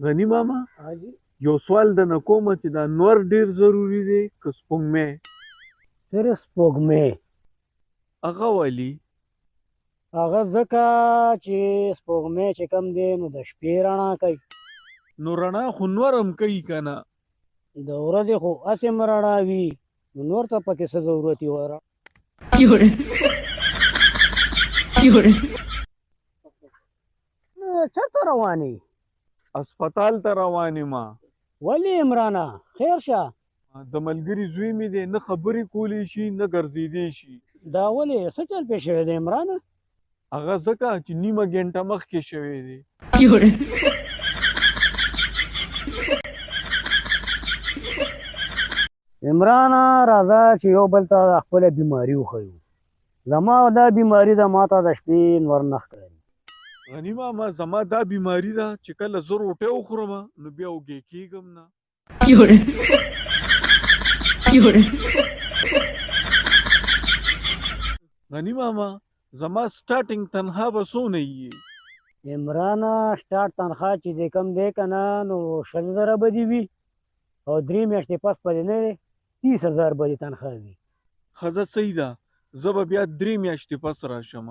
غنی ماما حاجی یو سوال د نکومه چې دا نور ډیر ضروری دی که سپوږمۍ صرف سپوږمۍ هغه ولی هغه ځکه چې سپوږمۍ چې کم دی نو د شپې رڼا کوي نو رڼا خو نور هم کوي کنه د ورځې خو هسې رڼا وي نو نور ته پکې څه ضرورت وي وره چېرته روانې اسپیټال ته روانې ما ولې عمرانه خیر شه د ملګري زوی مې دی نه خبرې کولی شي نه ګرځېدی شي دا ولې څه چل پېښ شوی دی عمرانه هغه ځکه چې نیمه ګنټه مخکې شوی دی عمرانه راځه چې یو بل ته خپله بیماري وښیو زما دا بیماري ده ما ته د شپې نور نه ښکاري غنی ماما زما دا بیماری ده چې کله زه روټۍ وخورم نو بیا وږی کېږم نه غنی ماما زما سټارټینګ تنخوا به څونه یي عمرانه سټارټ تنخوا چې دی کم دی که نه نو 100,000 به دې وي او 3 میاشتې پس به دې نه دی 30,000 به دې تنخوا وي ښځه صحیح ده زه به بیا 3 میاشتې پس راشم